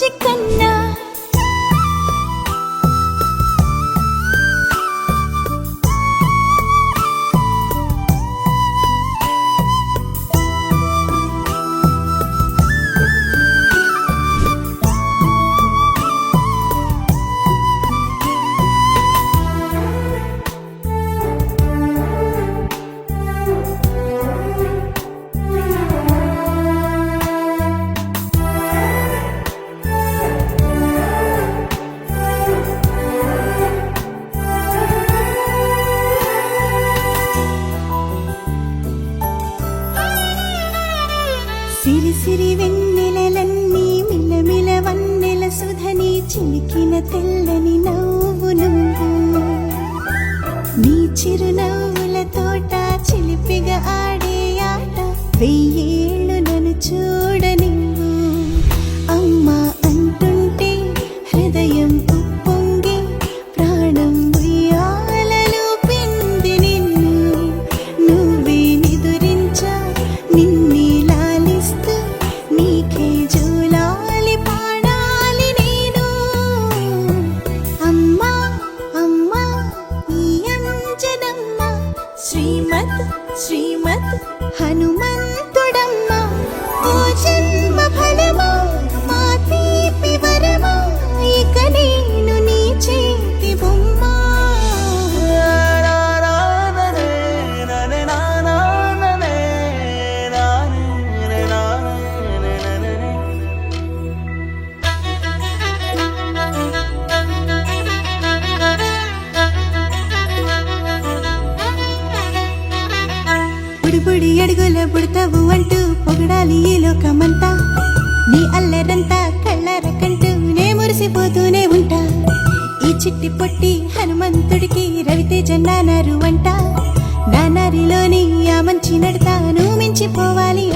చిక్కన్నా సిరి సిరి వెన్నెలలన్నీ మిలమిల వన్నెల సుధని చిలికిన తెల్లని నవ్వు నువ్వు నీ చిరునవ్వుల తోట చిలిపిగా ఆడే ఆట వెయ్యేళ్ళు నన్ను చూడ నువ్వు అమ్మా అంటుంటే హృదయం ఉప్పొంగి ప్రాణం ఉయ్యాలలో పిండి నిన్ను నువ్వే నిదురించా నిన్నే నీకే జూలాలి పాడాలి నేను అమ్మా అమ్మా ఈ అంజనమ్మ శ్రీమత్ శ్రీమత్ హనుమంతుడమ్మ ఓ జన్మ ఫలమా మా తీపి వరమా ఇక నేను నీ చేతి బొమ్మ బుడి అడుగుల పుడతావు అంటూ పొగడాలి ఈ లోకమంతా నీ అల్లరంతా కళ్ళరకంటూ నే మురిసిపోతూనే ఉంటా ఈ చిట్టి పొట్టి హనుమంతుడికి రవితేజ నానారు అంట నానారిలోని ఆ మంచి నడతాను మించిపోవాలి